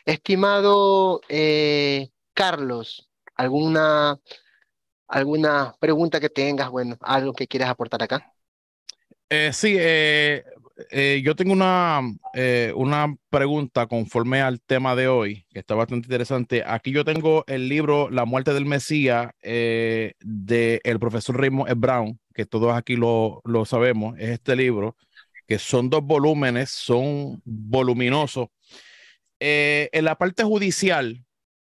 Estimado Carlos, ¿alguna pregunta que tengas? Bueno, algo que quieras aportar acá. Sí, yo tengo una pregunta conforme al tema de hoy, que está bastante interesante. Aquí yo tengo el libro La muerte del Mesías del profesor Raymond E. Brown, que todos aquí lo sabemos. Es este libro, que son dos volúmenes, son voluminosos. En la parte judicial,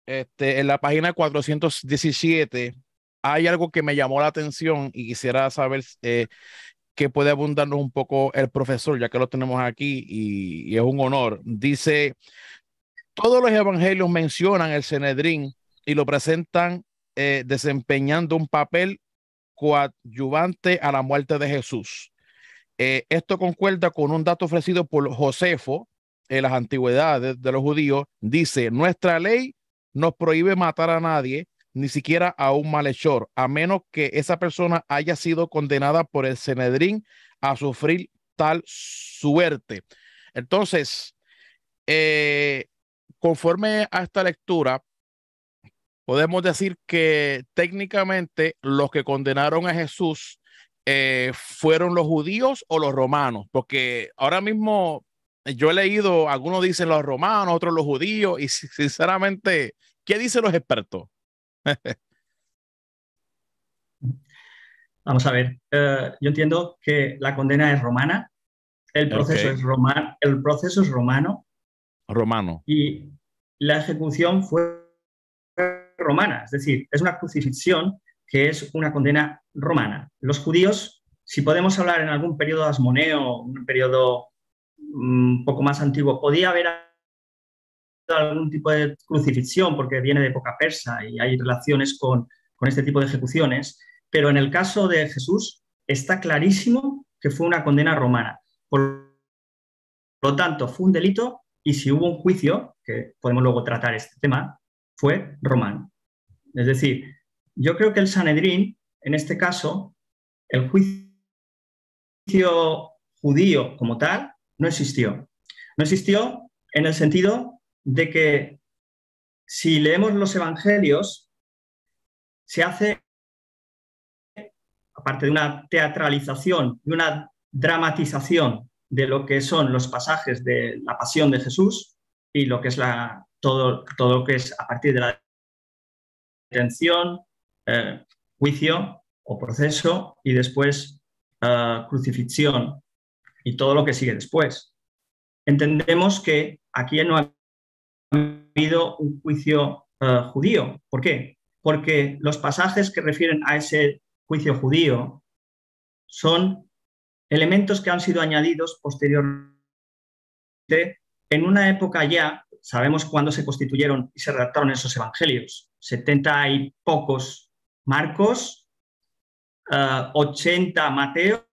en la página 417, hay algo que me llamó la atención y quisiera saber que puede abundarnos un poco el profesor, ya que lo tenemos aquí y es un honor. Dice, todos los evangelios mencionan el Sanedrín y lo presentan desempeñando un papel coadyuvante a la muerte de Jesús. Esto concuerda con un dato ofrecido por Josefo en las antigüedades de los judíos. Dice, nuestra ley nos prohíbe matar a nadie, ni siquiera a un malhechor, a menos que esa persona haya sido condenada por el Sanedrín a sufrir tal suerte. Entonces, eh, conforme a esta lectura, podemos decir que técnicamente los que condenaron a Jesús fueron los judíos o los romanos, porque ahora mismo yo he leído, algunos dicen los romanos, otros los judíos, y sinceramente, ¿qué dicen los expertos? Vamos a ver, yo entiendo que la condena es romana, Ok, el proceso es romano romano. y la ejecución fue romana, es decir, es una crucifixión que es una condena romana. Los judíos, si podemos hablar en algún periodo asmoneo, un periodo un poco más antiguo, podía haber algún tipo de crucifixión porque viene de época persa y hay relaciones con este tipo de ejecuciones, pero en el caso de Jesús está clarísimo que fue una condena romana. Por lo tanto, fue un delito y si hubo un juicio, que podemos luego tratar este tema, fue romano. Es decir, yo creo que el Sanedrín, en este caso, el juicio judío como tal, no existió. No existió en el sentido de que si leemos los evangelios, se hace, aparte de una teatralización, de una dramatización de lo que son los pasajes de la pasión de Jesús y lo que es todo lo que es a partir de la detención, juicio o proceso y después crucifixión y todo lo que sigue después. Entendemos que aquí no ha habido un juicio judío. ¿Por qué? Porque los pasajes que refieren a ese juicio judío son elementos que han sido añadidos posteriormente en una época ya, sabemos cuándo se constituyeron y se redactaron esos evangelios, 70 y pocos Marcos, 80 Mateo,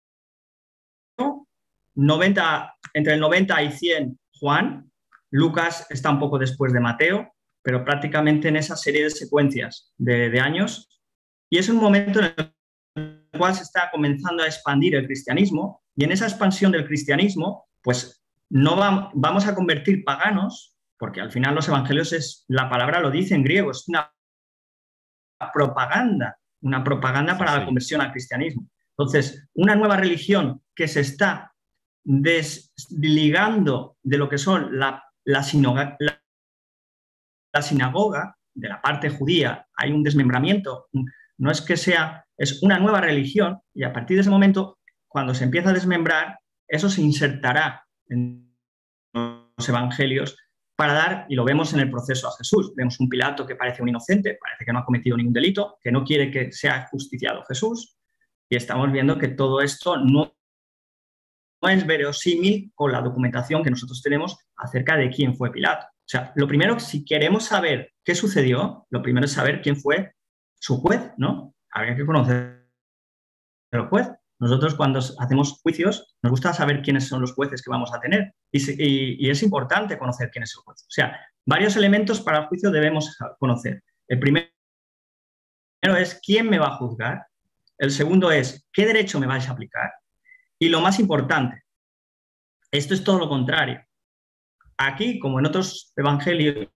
90, entre el 90 y 100 Juan, Lucas está un poco después de Mateo, pero prácticamente en esa serie de secuencias de años. Y es un momento en el cual se está comenzando a expandir el cristianismo y en esa expansión del cristianismo, pues no vamos a convertir paganos, porque al final los evangelios la palabra lo dice en griego, es una propaganda Sí, para la sí. conversión al cristianismo. Entonces, una nueva religión que se está desligando de lo que son la sinagoga, de la parte judía, hay un desmembramiento, no es que sea, es una nueva religión y a partir de ese momento, cuando se empieza a desmembrar, eso se insertará en los evangelios para dar, y lo vemos en el proceso a Jesús, vemos un Pilato que parece un inocente, parece que no ha cometido ningún delito, que no quiere que sea justiciado Jesús, y estamos viendo que todo esto no es verosímil con la documentación que nosotros tenemos acerca de quién fue Pilato. O sea, lo primero, si queremos saber qué sucedió, lo primero es saber quién fue su juez, ¿no? Habría que conocer al juez. Nosotros cuando hacemos juicios nos gusta saber quiénes son los jueces que vamos a tener y es importante conocer quién es el juez. O sea, varios elementos para el juicio debemos conocer. El primero es quién me va a juzgar. El segundo es qué derecho me vais a aplicar. Y lo más importante, esto es todo lo contrario. aquí, como en otros evangelios,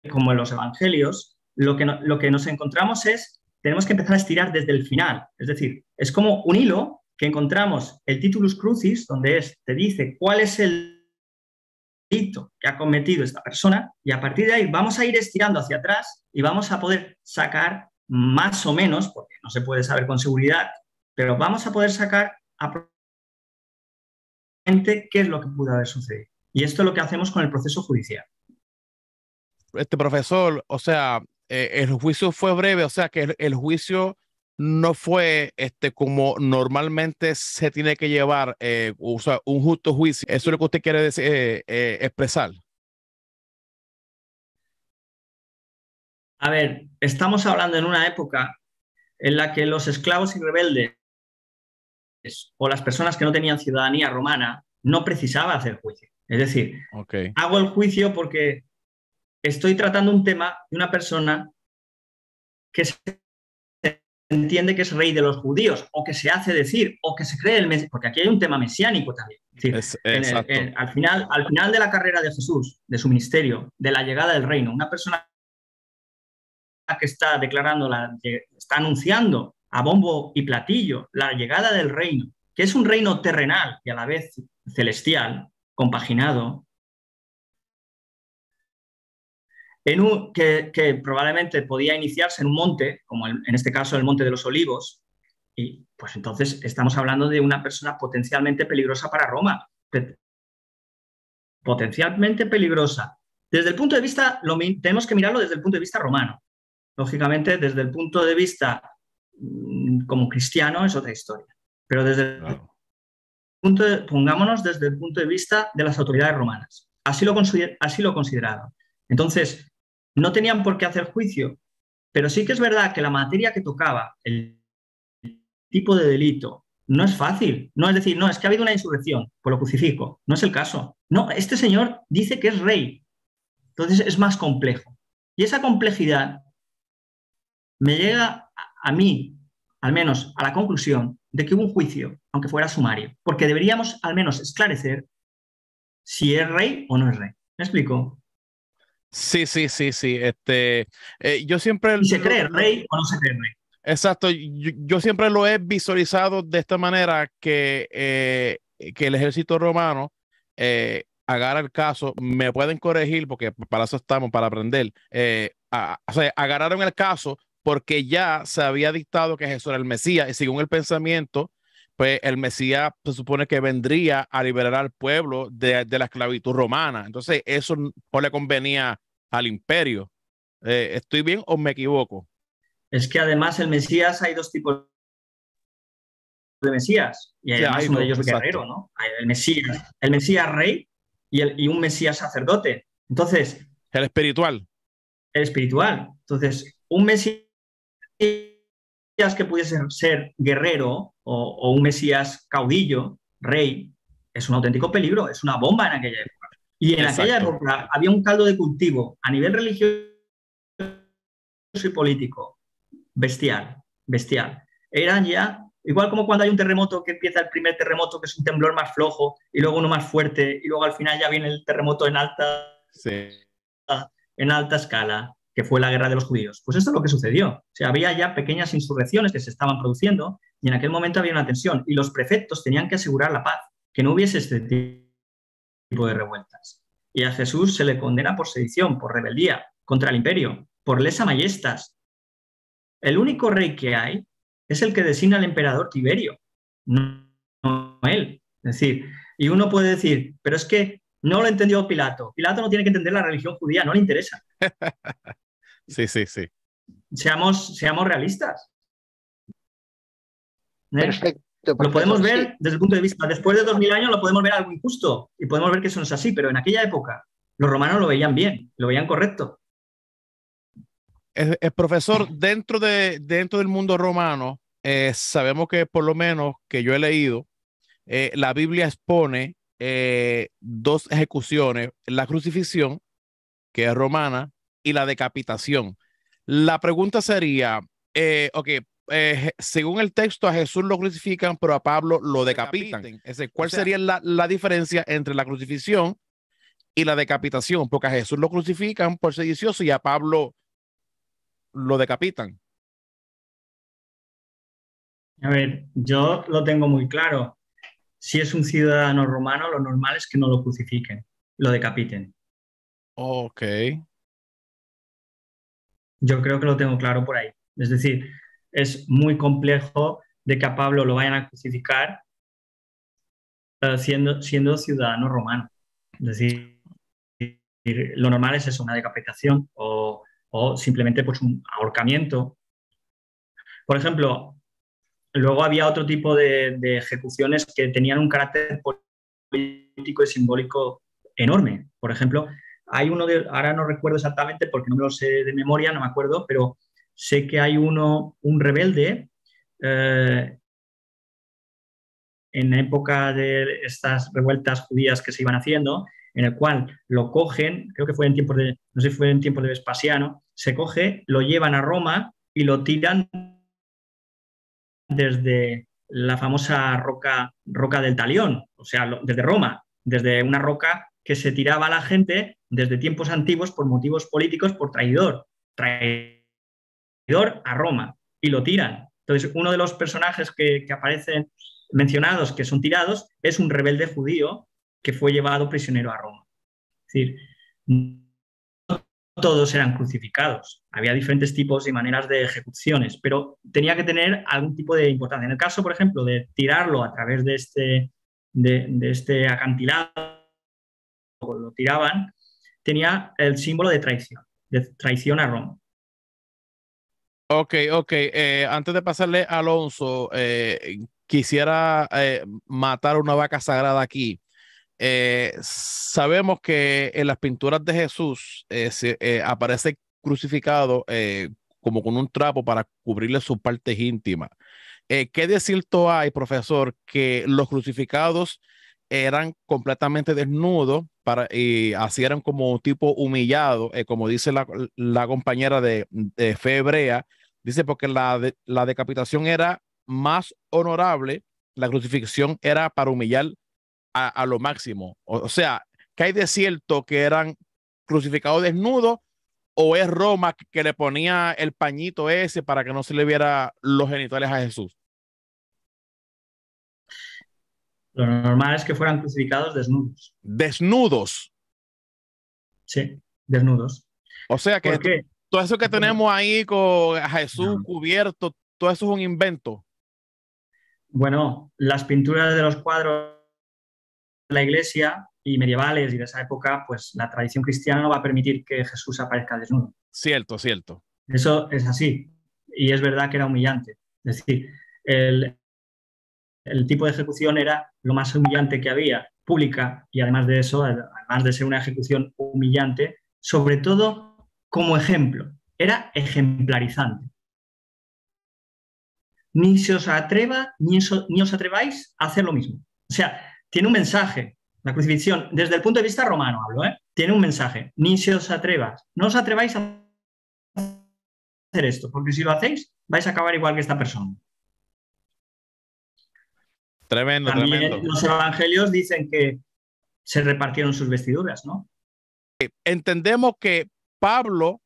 como en los evangelios, lo que nos encontramos es, tenemos que empezar a estirar desde el final. Es decir, es como un hilo que encontramos el titulus crucis, donde te dice cuál es el delito que ha cometido esta persona, y a partir de ahí vamos a ir estirando hacia atrás y vamos a poder sacar más o menos, porque no se puede saber con seguridad, pero vamos a poder sacar qué es lo que pudo haber sucedido. Y esto es lo que hacemos con el proceso judicial. Profesor, o sea, el juicio fue breve, o sea que el juicio no fue como normalmente se tiene que llevar, o sea, un justo juicio. Eso es lo que usted quiere decir, expresar. A ver, estamos hablando en una época en la que los esclavos y rebeldes o las personas que no tenían ciudadanía romana no precisaban hacer juicio. Es decir, Okay. hago el juicio porque estoy tratando un tema de una persona que se entiende que es rey de los judíos, o que se hace decir, o que se cree el Mesías, porque aquí hay un tema mesiánico también. Es decir, al final de la carrera de Jesús, de su ministerio, de la llegada del reino, una persona que está declarando, está anunciando a bombo y platillo la llegada del reino, que es un reino terrenal y a la vez celestial, compaginado, que probablemente podía iniciarse en un monte, como en este caso el Monte de los Olivos, y pues entonces estamos hablando de una persona potencialmente peligrosa para Roma, potencialmente peligrosa. Desde el punto de vista, tenemos que mirarlo desde el punto de vista romano. Lógicamente, desde el punto de vista como cristiano es otra historia, pero pongámonos desde el punto de vista de las autoridades romanas. Así lo consideraron. Entonces, no tenían por qué hacer juicio, pero sí que es verdad que la materia que tocaba, el tipo de delito, no es fácil. No es decir, no, es que ha habido una insurrección, pues lo crucifico. No es el caso. No, este señor dice que es rey. Entonces es más complejo. Y esa complejidad me llega a mí, al menos, a la conclusión de que hubo un juicio, aunque fuera sumario, porque deberíamos al menos esclarecer si es rey o no es rey. ¿Me explico? Sí. Yo siempre ¿Y se cree rey o no se cree rey? Exacto, yo siempre lo he visualizado de esta manera que el ejército romano agarra el caso, me pueden corregir porque para eso estamos, para aprender. O sea, agarraron el caso porque ya se había dictado que Jesús era el Mesías y según el pensamiento, pues el Mesías se supone que vendría a liberar al pueblo de la esclavitud romana. Entonces, eso no le convenía al imperio. ¿Estoy bien o me equivoco? Es que además el Mesías, hay dos tipos de Mesías, y Sí, además hay uno de dos, ellos es exacto. guerrero, ¿no? Hay el Mesías rey y un Mesías sacerdote. Entonces, El espiritual. el espiritual. Entonces, un Mesías que pudiese ser guerrero o un Mesías caudillo, rey, es un auténtico peligro, es una bomba en aquella época. Y en aquella Exacto. época había un caldo de cultivo a nivel religioso y político bestial, bestial. Eran ya, igual como cuando hay un terremoto que empieza el primer terremoto, que es un temblor más flojo, y luego uno más fuerte, y luego al final ya viene el terremoto Sí. en alta escala, que fue la guerra de los judíos. Pues esto es lo que sucedió. O sea, había ya pequeñas insurrecciones que se estaban produciendo y en aquel momento había una tensión y los prefectos tenían que asegurar la paz, que no hubiese este tipo de revueltas. Y a Jesús se le condena por sedición, por rebeldía contra el imperio, por lesa majestas. El único rey que hay es el que designa al emperador Tiberio, no él. Es decir, y uno puede decir, pero es que no lo entendió Pilato. Pilato no tiene que entender la religión judía, no le interesa. Sí. Seamos realistas. Perfecto, Lo podemos profesor. Sí, ver desde el punto de vista, después de 2000 años lo podemos ver algo injusto y podemos ver que eso no es así, pero en aquella época los romanos lo veían bien, lo veían correcto. El profesor, dentro del mundo romano, sabemos que por lo menos que yo he leído, la Biblia expone dos ejecuciones, la crucifixión, que es romana, y la decapitación. La pregunta sería, ok, según el texto a Jesús lo crucifican, pero a Pablo lo decapitan. ¿Cuál sería la diferencia entre la crucifixión y la decapitación, porque a Jesús lo crucifican por sedicioso y a Pablo lo decapitan. A ver, yo lo tengo muy claro. Si es un ciudadano romano, lo normal es que no lo crucifiquen, lo decapiten. Ok. Yo creo que lo tengo claro por ahí. Es decir, es muy complejo de que a Pablo lo vayan a crucificar siendo ciudadano romano. Es decir, lo normal es eso, una decapitación o simplemente pues, un ahorcamiento. Por ejemplo, luego había otro tipo de ejecuciones que tenían un carácter político y simbólico enorme. Por ejemplo, hay uno ahora no recuerdo exactamente porque no me lo sé de memoria, no me acuerdo, pero sé que hay un rebelde en época de estas revueltas judías que se iban haciendo, en el cual lo cogen, creo que fue en tiempos de, no sé si fue en tiempos de Vespasiano, se coge, lo llevan a Roma y lo tiran desde la famosa roca del Talión, o sea, desde Roma, desde una roca que se tiraba a la gente desde tiempos antiguos por motivos políticos, por traidor a Roma, y lo tiran. Entonces, uno de los personajes que aparecen mencionados, que son tirados, es un rebelde judío que fue llevado prisionero a Roma. Es decir, todos eran crucificados. Había diferentes tipos y maneras de ejecuciones, pero tenía que tener algún tipo de importancia. En el caso, por ejemplo, de tirarlo a través de este acantilado, lo tiraban, tenía el símbolo de traición a Roma. Ok. Antes de pasarle a Alonso, quisiera matar una vaca sagrada aquí. Sabemos que en las pinturas de Jesús aparece crucificado como con un trapo para cubrirle sus partes íntimas. ¿Qué de cierto hay, profesor, que los crucificados eran completamente desnudos y así eran como tipo humillado, como dice la compañera de fe hebrea, dice porque la decapitación era más honorable, la crucifixión era para humillar a lo máximo. O sea, ¿qué hay de cierto que eran crucificados desnudos o es Roma que le ponía el pañito ese para que no se le viera los genitales a Jesús? Lo normal es que fueran crucificados desnudos. Desnudos. Sí, desnudos. O sea que ¿Por qué? todo eso que tenemos ahí con a Jesús No. cubierto, todo eso es un invento. Bueno, las pinturas de los cuadros de la iglesia y medievales y de esa época, pues la tradición cristiana no va a permitir que Jesús aparezca desnudo. Cierto. Eso es así. Y es verdad que era humillante. Es decir, el tipo de ejecución era lo más humillante que había, pública, y además de eso, además de ser una ejecución humillante, sobre todo como ejemplo, era ejemplarizante. Ni se os atreva, ni os atreváis a hacer lo mismo. O sea, tiene un mensaje, la crucifixión, desde el punto de vista romano hablo, tiene un mensaje, ni se os atrevas, no os atreváis a hacer esto, porque si lo hacéis, vais a acabar igual que esta persona. También los evangelios dicen que se repartieron sus vestiduras, ¿no? Entendemos que Pablo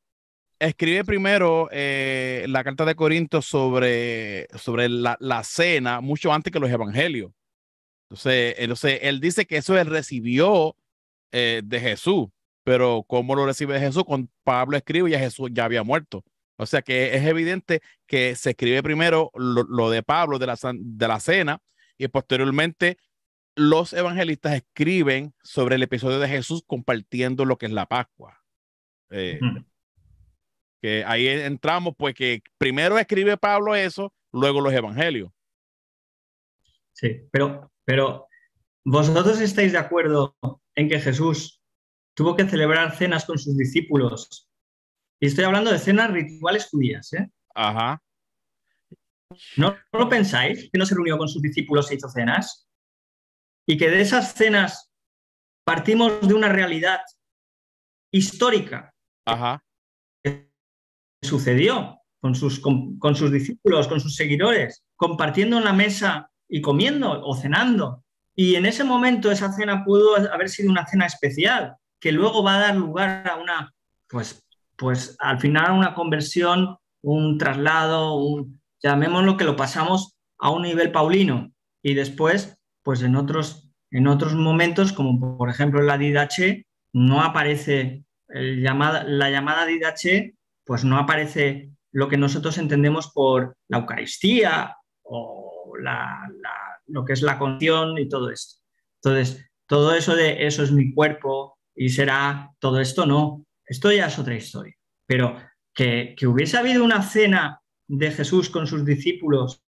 escribe primero la carta de Corintios sobre la cena mucho antes que los evangelios. Entonces él dice que eso él recibió de Jesús, pero ¿cómo lo recibe de Jesús? Cuando Pablo escribe ya Jesús ya había muerto. O sea que es evidente que se escribe primero lo de Pablo de la cena y posteriormente los evangelistas escriben sobre el episodio de Jesús compartiendo lo que es la Pascua. Que ahí entramos, pues que primero escribe Pablo eso, luego los evangelios. Sí, pero ¿vosotros estáis de acuerdo en que Jesús tuvo que celebrar cenas con sus discípulos? Y estoy hablando de cenas rituales judías, ¿eh? Ajá. ¿No lo pensáis? ¿Que no se reunió con sus discípulos e hizo cenas? Y que de esas cenas partimos de una realidad histórica. Ajá. Que sucedió con sus discípulos, con sus seguidores, compartiendo en la mesa y comiendo o cenando. Y en ese momento esa cena pudo haber sido una cena especial, que luego va a dar lugar a una, pues al final a una conversión, un traslado, llamémoslo que lo pasamos a un nivel paulino y después, pues en otros momentos, como por ejemplo en la Didache, no aparece la llamada Didache, pues no aparece lo que nosotros entendemos por la Eucaristía o lo que es la confesión y todo esto. Entonces, todo eso de eso es mi cuerpo y será todo esto, no. Esto ya es otra historia. Pero que hubiese habido una cena de Jesús con sus discípulos,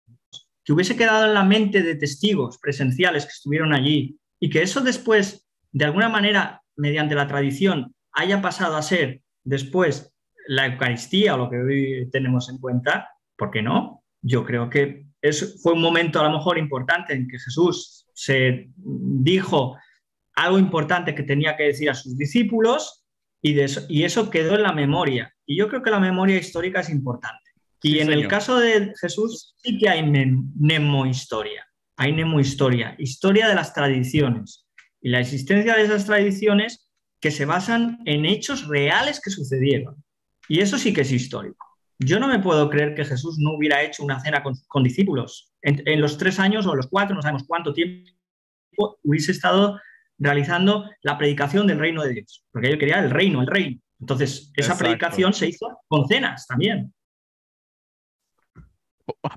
que hubiese quedado en la mente de testigos presenciales que estuvieron allí y que eso después, de alguna manera, mediante la tradición, haya pasado a ser después la Eucaristía o lo que hoy tenemos en cuenta, ¿por qué no? Yo creo que fue un momento a lo mejor importante en que Jesús se dijo algo importante que tenía que decir a sus discípulos y eso quedó en la memoria. Y yo creo que la memoria histórica es importante. Y Sí, en el señor. caso de Jesús sí que hay mnemohistoria. Hay mnemohistoria, historia de las tradiciones. Y la existencia de esas tradiciones que se basan en hechos reales que sucedieron. Y eso sí que es histórico. Yo no me puedo creer que Jesús no hubiera hecho una cena con discípulos. En los 3 años o los 4, no sabemos cuánto tiempo, hubiese estado realizando la predicación del reino de Dios. Porque él quería el reino, el reino. Entonces, esa Exacto. predicación se hizo con cenas también.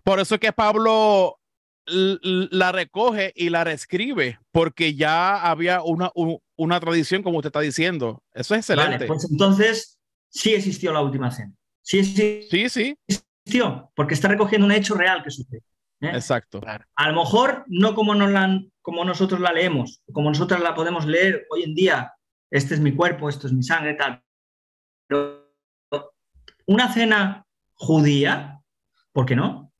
Por eso es que Pablo la recoge y la reescribe, porque ya había una tradición, como usted está diciendo. Eso es excelente. Vale, pues entonces sí existió la última cena. Sí Sí. existió, porque está recogiendo un hecho real que sucede. Exacto. A lo mejor no como nosotros la leemos, como nosotros la podemos leer hoy en día, este es mi cuerpo, esto es mi sangre, tal. Pero una cena judía, ¿por qué no?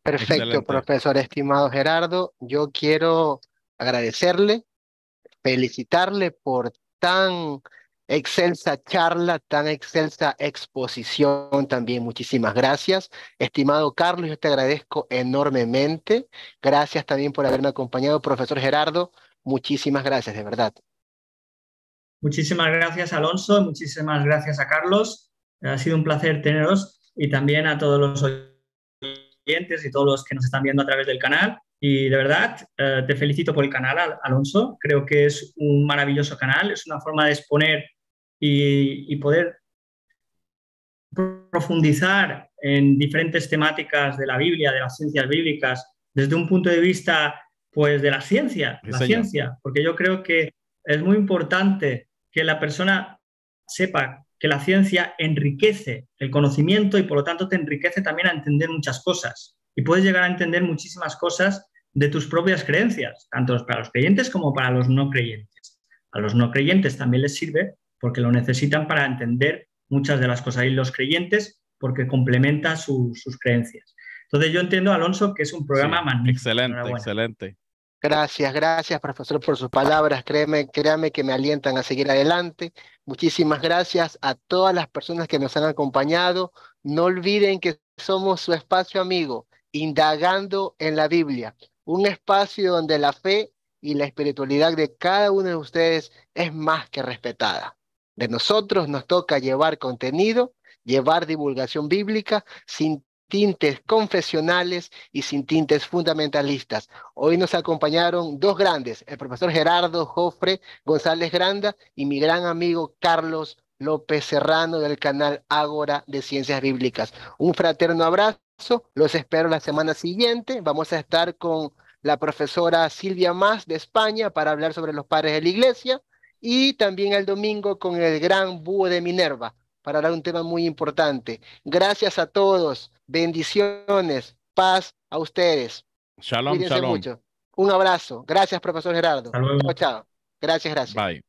Perfecto, Excelente. profesor estimado Gerardo. Yo quiero agradecerle, felicitarle por tan excelsa charla, tan excelsa exposición también. Muchísimas gracias. Estimado Carlos, yo te agradezco enormemente. Gracias también por haberme acompañado, profesor Gerardo. Muchísimas gracias, de verdad. Muchísimas gracias, Alonso. Muchísimas gracias a Carlos. Ha sido un placer teneros y también a todos los oyentes y todos los que nos están viendo a través del canal. Y de verdad, te felicito por el canal, Alonso. Creo que es un maravilloso canal. Es una forma de exponer y poder profundizar en diferentes temáticas de la Biblia, de las ciencias bíblicas, desde un punto de vista, pues, de la ciencia, Sí, señor. porque yo creo que es muy importante que la persona sepa que la ciencia enriquece el conocimiento y por lo tanto te enriquece también a entender muchas cosas. Y puedes llegar a entender muchísimas cosas de tus propias creencias, tanto para los creyentes como para los no creyentes. A los no creyentes también les sirve porque lo necesitan para entender muchas de las cosas y los creyentes porque complementa sus creencias. Entonces yo entiendo, Alonso, que es un programa magnífico. Excelente, excelente. Gracias, profesor, por sus palabras. Créame que me alientan a seguir adelante. Muchísimas gracias a todas las personas que nos han acompañado. No olviden que somos su espacio amigo, Indagando en la Biblia, un espacio donde la fe y la espiritualidad de cada uno de ustedes es más que respetada. De nosotros nos toca llevar contenido, llevar divulgación bíblica sin tintes confesionales y sin tintes fundamentalistas. Hoy nos acompañaron dos grandes, el profesor Gerardo Jofre González Granda y mi gran amigo Carlos López Serrano del canal Ágora de Ciencias Bíblicas. Un fraterno abrazo, los espero la semana siguiente. Vamos a estar con la profesora Silvia Mas de España para hablar sobre los padres de la iglesia y también el domingo con el gran Búho de Minerva para hablar un tema muy importante. Gracias a todos, bendiciones, paz a ustedes. Shalom, Cuídense shalom. mucho. Un abrazo. Gracias, profesor Gerardo. Hasta luego. Chao, chao. Gracias. Bye.